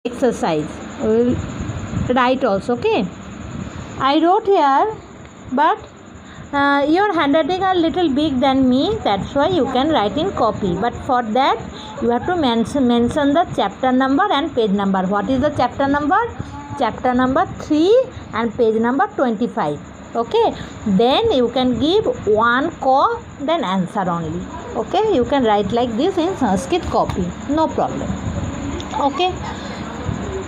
exercise. We will write also. Okay, I wrote here, but your handwriting are little big than me, that's why you can write in copy. But for that you have to mention the chapter number and page number. What is the chapter number? Chapter number 3 and page number 25. Okay, then you can give one call, then answer only. Okay, you can write like this in Sanskrit copy, no problem. Okay,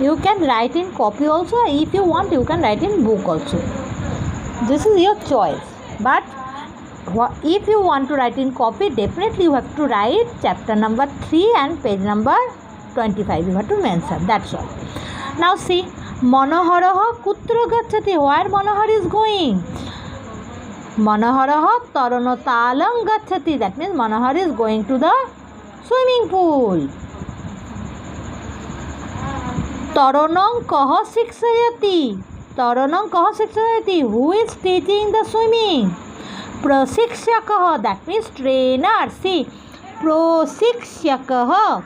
you can write in copy also. If you want, you can write in book also. This is your choice. But if you want to write in copy, definitely you have to write chapter number 3 and page number 25. You have to mention. That's all. Now see, Manoharaha kutra gacchati. Where Manohar is going? Manoharaha taranatalam gacchati. That means Manohar is going to the swimming pool. Taranam kaha sikshayati. Taranam kaha sikshayati. Who is teaching the swimming? Prasikshakah. That means trainer. See, prasikshakah.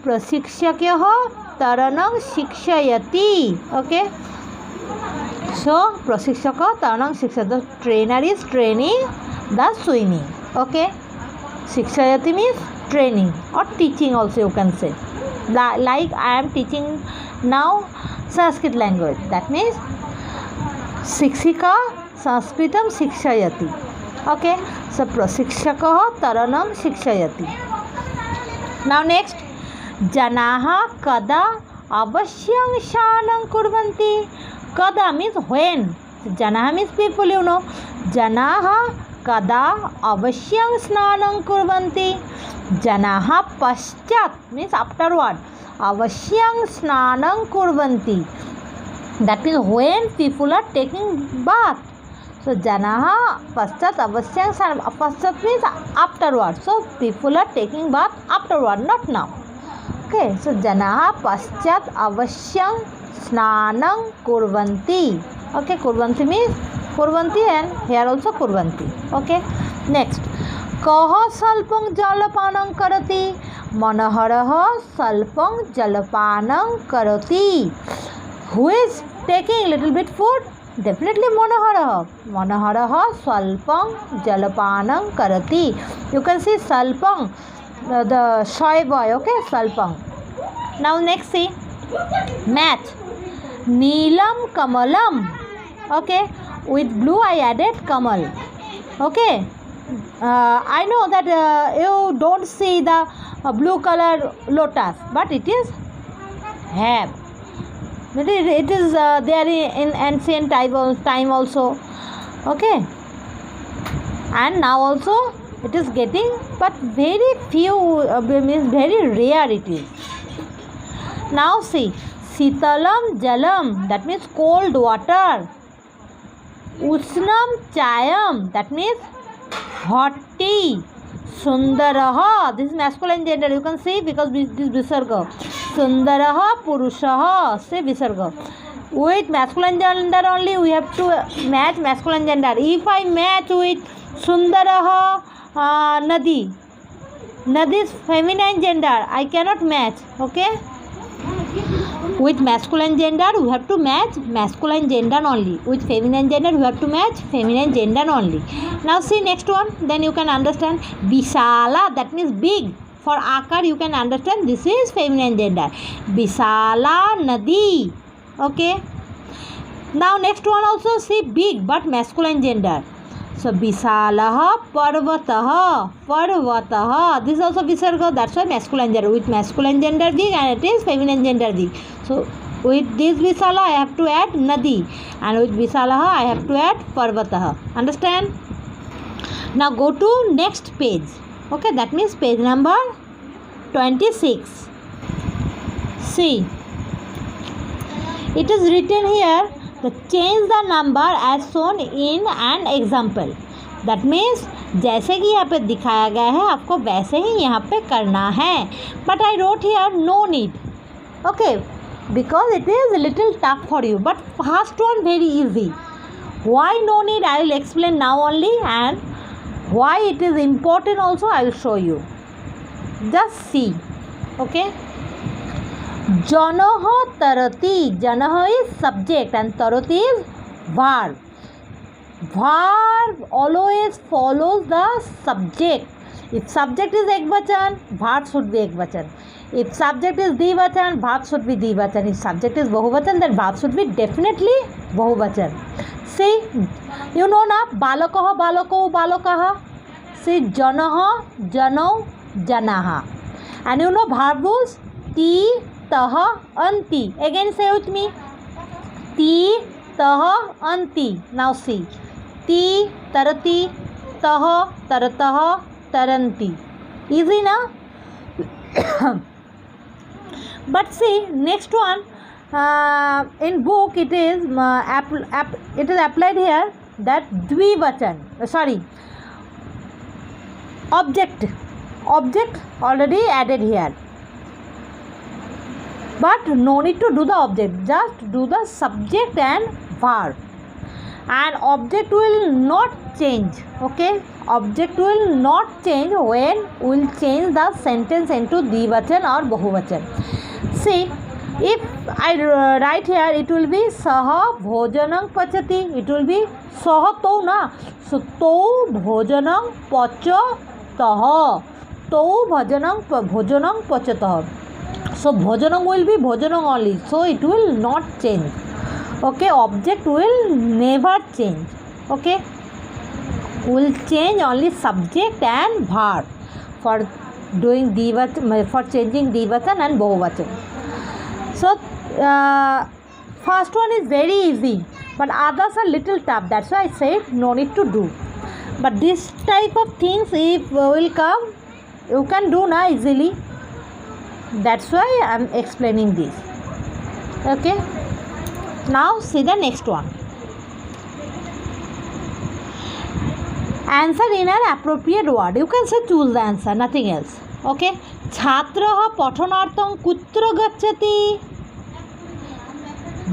Prasikshakah taranam sikshayati. Okay. So prasikshakah taranam sikshayati. The trainer is training the swimming. Okay. Sikshayati means training or teaching also you can say. Like I am teaching now Sanskrit language. That means Sikshika Sanskritam Sikshayati. Okay. So prasikshakah taranam sikshayati. Now next, Janaha kada avasyam shanam kurvanti. Kada means when. Janaha means people, you know. Janaha kada avasyam snanam kurvanti. Janaha paschat means afterward. Avasyam snanam kurvanti. That means when people are taking bath. So Janaha paschat avasyam snanam. Paschat means afterward. So people are taking bath afterward, not now. Okay. So Janaha paschat avasyam snanam kurvanti. Okay. Kurvanti means kurvanti and here also kurvanti. Okay. Next. Kaha salpang jalapanam karati. Manoharaha salpang jalapanam karati. Who is taking little bit food? Definitely Manoharaha. Manoharaha salpang jalapanam karati. You can see salpang, the shy boy. Okay, salpang. Now next see, match. Neelam kamalam. Okay, with blue I added kamal. Okay. I know that you don't see the blue color lotus, but it is have. It is there in ancient time also. Okay. And now also it is getting, but very few, means very rare it is. Now see, Sitalam jalam. That means cold water. Usnam chayam. That means hot tea. Sundaraha. This is masculine gender. You can see because this visarga. Sundaraha purushaha. Say visarga. With masculine gender only we have to match masculine gender. If I match with Sundaraha Nadi. Nadi is feminine gender. I cannot match. Okay. With masculine gender we have to match masculine gender only. With feminine gender we have to match feminine gender only. Now see next one, then you can understand. Bisala, that means big. For Akar you can understand this is feminine gender. Bisala Nadi. Okay. Now next one also see big but masculine gender. So Bisalaha Parvataha. Parvataha. This is also Visarga. That's why masculine gender. With masculine gender big and it is feminine gender big. So with this Visala I have to add Nadi. And with Visalaha I have to add Parvataha. Understand? Now go to next page. Okay, that means page number 26. See. It is written here. तो change the number as shown in an example. That means जैसे कि यहाँ पे दिखाया गया है आपको वैसे ही यहाँ पे करना है. But I wrote here no need. Okay, because it is a little tough for you. But first one very easy. Why no need I will explain now only, and why it is important also I will show you. Just see. Okay. जनः तरति, जनः is subject and tarati is verb. Verb always follows the subject. If subject is ekvachan, verb should be ekvachan. If subject is dvachan, verb should be dvachan. If subject is bahuvachan, then verb should be definitely bahuvachan. See, you know na, balakah balakau balakaha. See, janah janau janaha. And you know verb rules, ti taha anti. Again say with me, ti taha anti. Now see, ti tarati, taha tarataha taranti. Easy na? But see, next one, in book it is it is applied here that dvivachan, sorry, object already added here, but no need to do the object, just do the subject and verb, and object will not change. Okay, object will not change when we will change the sentence into dvachan or bahuvachan. See, if I write here, it will be saha bhojanam pachati, it will be saha to na, so to bhojanam pachatah, to bhojanam pachatah. So bhojanam will be bhojanam only, so it will not change. Okay, object will never change. Okay, will change only subject and verb for doing dvachan, for changing dvachan and bahuvachan. So first one is very easy, but others are little tough. That's why I said no need to do. But this type of things, if will come, you can do na easily. That's why I am explaining this. Okay. Now see the next one. Answer in an appropriate word. You can say choose the answer, nothing else. Okay. Chhatraha pathanartham kutra gacchati?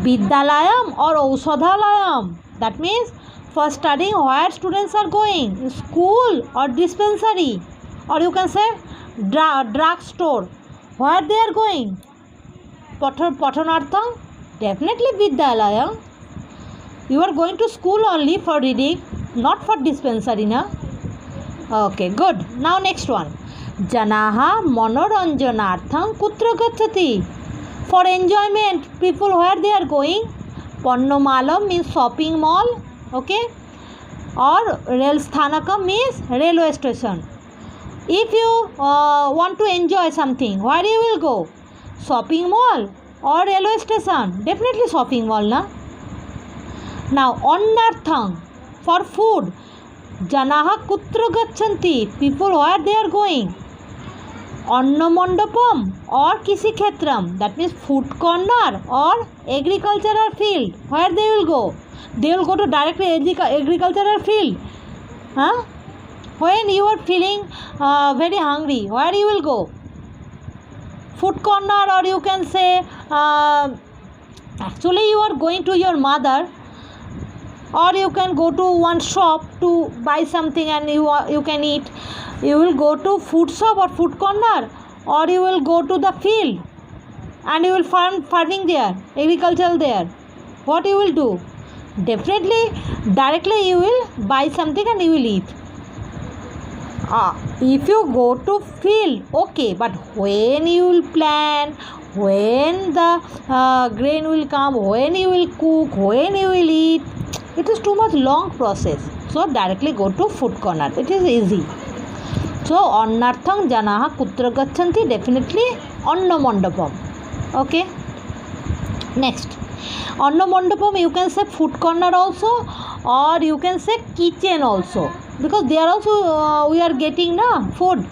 Vidyalayam or Aushadhalayam? That means for studying where students are going, school or dispensary, or you can say drug store. Where they are going? Pathanartham? Definitely Vidyalayam. You are going to school only for reading, not for dispensary, na? Okay, good. Now next one. Janaha manoranjanartham kutra gacchati? For enjoyment, people where they are going? Pannamalam means shopping mall, okay? Or rail sthanakam means railway station. If you want to enjoy something, where you will go? Shopping mall or railway station? Definitely shopping mall, na? Now, annartham, for food. Janaha kutra gacchanti? People where they are going? Anna mandapam or kisi khetram? That means food corner or agricultural field. Where they will go? They will go to directly agricultural field. Huh? When you are feeling very hungry, where you will go? Food corner, or you can say actually you are going to your mother, or you can go to one shop to buy something and you can eat. You will go to food shop or food corner, or you will go to the field and you will farming there, agricultural there. What you will do? Definitely directly you will buy something and you will eat. If you go to field, okay, but when you will plant, when the grain will come, when you will cook, when you will eat, it is too much long process. So directly go to food corner. It is easy. So annartham janaha kutra gacchanti? Definitely anna mandapam. Okay. Next, anna mandapam, you can say food corner also, or you can say kitchen also, because there also we are getting na food.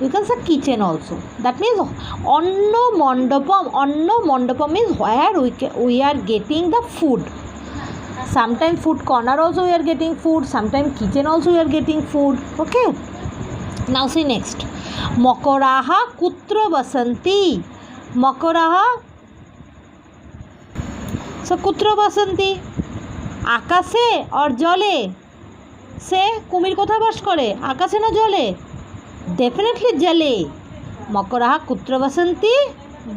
You can say kitchen also. That means anna mandapam is where we are getting the food. Sometimes food corner also we are getting food, sometimes kitchen also we are getting food. Okay. Now see next. Makaraha kutra basanti? Makaraha, so kutra basanti? Akashe or jole? Se kumir kothay bash kore? Akashe na jole? Definitely jale. Makaraha kutra basanti?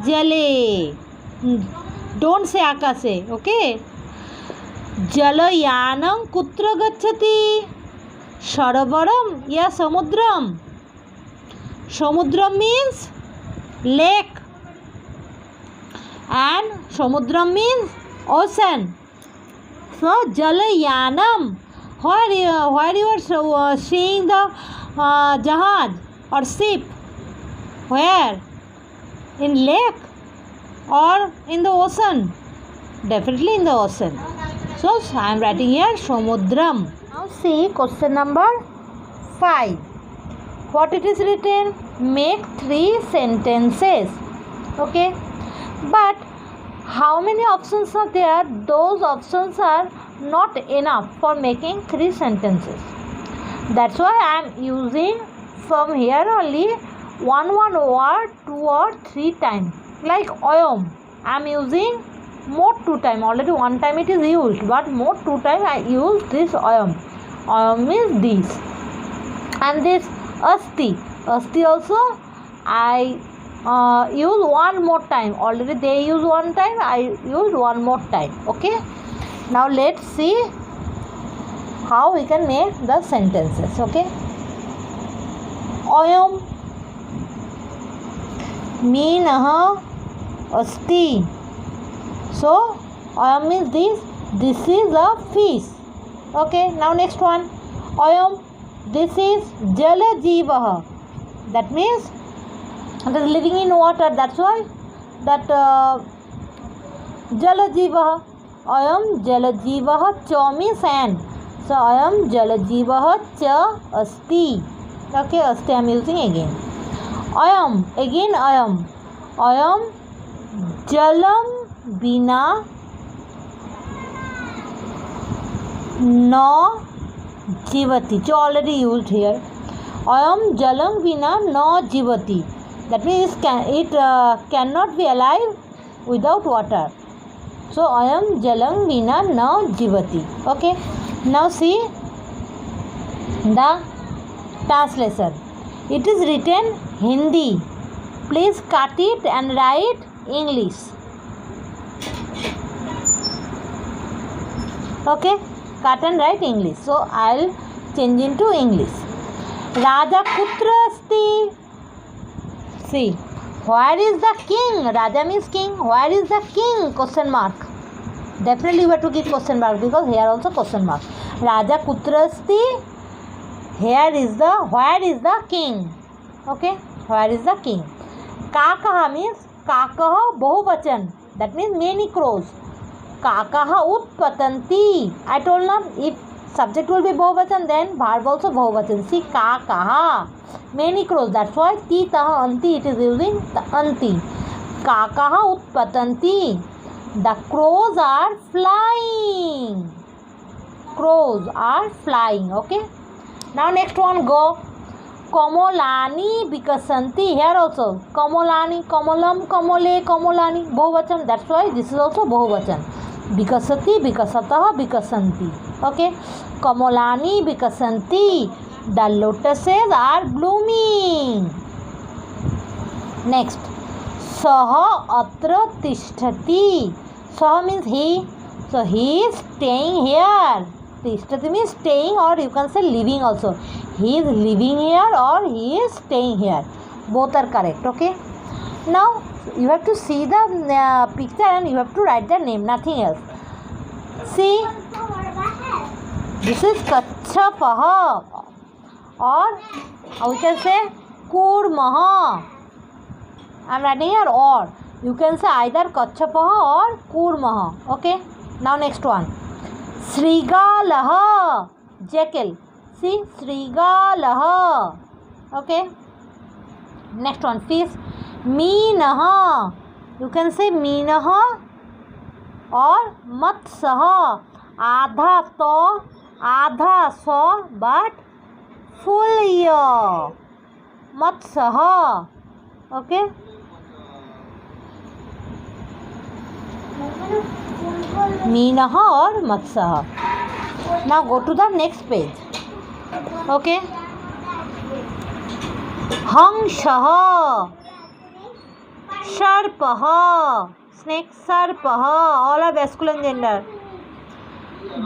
जले. Don't say akase. Okay. जलयानं कुत्र गच्छति? सरोवरम या समुद्रम? Samudram means lake and samudram means ocean. So jalayanam, where you are seeing the jahaj or ship, where? In lake or in the ocean? Definitely in the ocean. So I am writing here samudram. Now see question number 5. What it is written? Make 3 sentences. Okay. But how many options are there? Those options are not enough for making 3 sentences. That's why I am using from here only one word 2 or 3 times. Like oyom, I am using more 2 times. Already 1 time it is used, but more 2 times I use this oyom. Oyom means this. And this asti. Asti also I use 1 more time. Already they use 1 time, I use 1 more time. Okay. Now let's see how we can make the sentences. Okay. Oyam मीनः अस्ति. So oyam means this. This is a fish. Okay. Now next one. Oyam. This is jalajivah. That means it is living in water. That's why that jalajivah. Ayam jalajivah cha means and. So ayam jalajivah cha asti. Okay, asti I am using again. Ayam, again ayam. Ayam jalam bina na jivati. So already used here. Ayam jalam bina na jivati. That means it cannot be alive without water. So ayam jalam bina na jivati. Okay. Now see the translation. It is written Hindi. Please cut it and write English. Okay. Cut and write English. So I'll change into English. Raja kutra asti. See, where is the king? Raja means king. Where is the king? Question mark. Definitely you have to give question mark because here also question mark. Raja kutra asti. Here is the, where is the king? Okay, where is the king? Kakaha means kakaha bahuvachan. That means many crows. Kakaha utpatanti. I told now if subject will be bahuvachan, then verb also bahuvachan. See, kakaha, many crows. That's why ti taha anti it is using anti. Kakaha utpatanti. The crows are flying. Crows are flying. Okay. Now next one go. Komolani bikasanti. Here also komolani, komolam, komole, komolani. Bahuvachan. That's why this is also bahuvachan. Bikasati, bikasataha, bikasanti. Okay. Komolani bikasanti. The lotuses are blooming. Next. Saha atra tishtati. Saha means he. So he is staying here. Tishtati means staying, or you can say living also. He is living here or he is staying here. Both are correct. Okay. Now you have to see the picture and you have to write the name. Nothing else. See. This is Kachchapaha, or we can say Kurmaha. I am writing here or. You can say either Kachchapaha or Kurmaha. Okay. Now next one. Srigalaha. Jackal. See, Srigalaha. Okay. Next one. Fish. Meenaha. You can say Meenaha or Matsaha. Adha to, Adha so, but full year. Matsaha. Okay. Meenaha or Matsaha. Now go to the next page. Okay. Hangshaha. Sharpah, snake sarpah, all are masculine gender.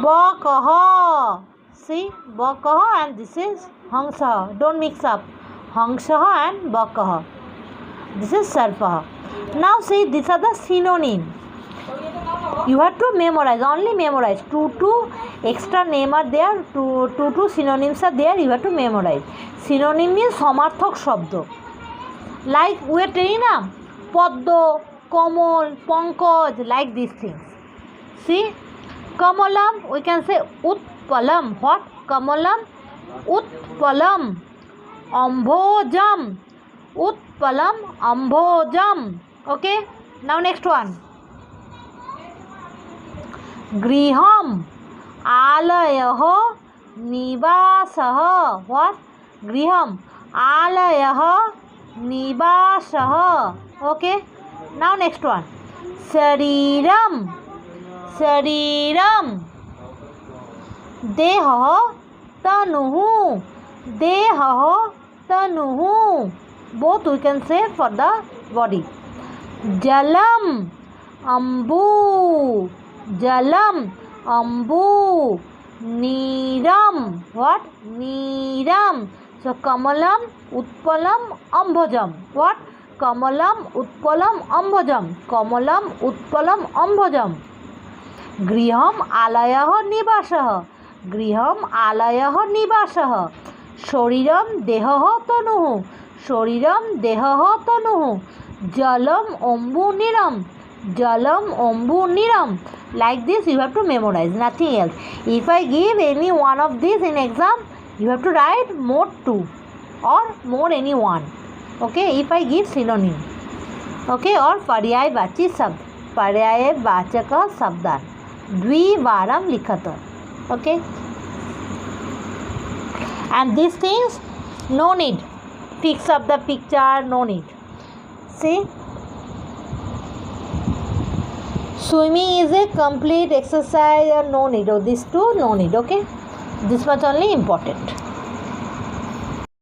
Bakah, see bakah and this is hangsah. Don't mix up hangsah and bakah. This is sarpah. Now see, these are the synonym. You have to memorize, only memorize. Two extra name are there, two synonyms are there, you have to memorize. Synonym means samarthok shabdo. Like we are telling now, Paddo, Komal, Pankaj, like these things. See, Kamalam, we can say Utpalam. What? Kamalam, Utpalam, Ambhojam, Utpalam, Ambhojam. Okay, now next one. Griham, Alayah, Nivasah. What? Griham, Alayah, Nivasah. Okay, now next one. Sariram, Sariram, Deha, Tanuhu, Deha, Tanuhu. Both we can say for the body. Jalam, Ambu, Jalam, Ambu, Neeram. What? Neeram. So Kamalam, Utpalam, Ambhojam. What? Kamalam, Utpalam, Ambhojam. Kamalam, Utpalam, Ambhojam. Griham, Alayah, Nivasah. Griham, Alayah, Nivasah. Shoriram, Deha, Tanuhu. Shoriram, Deha, Tanuhu. Jalam, Ambu, Niram. Jalam, Ambu, Niram. Like this you have to memorize, nothing else. If I give any one of these in exam, you have to write more 2 or more any one. Okay, if I give synonym. Okay, or Paryay Vachi Shabd, Paryay Vachaka Shabdan, Dvivaram Likhato. Okay, and these things no need. Fix up the picture, no need. See, swimming is a complete exercise, no need. Oh, these two no need. Okay, this much only important.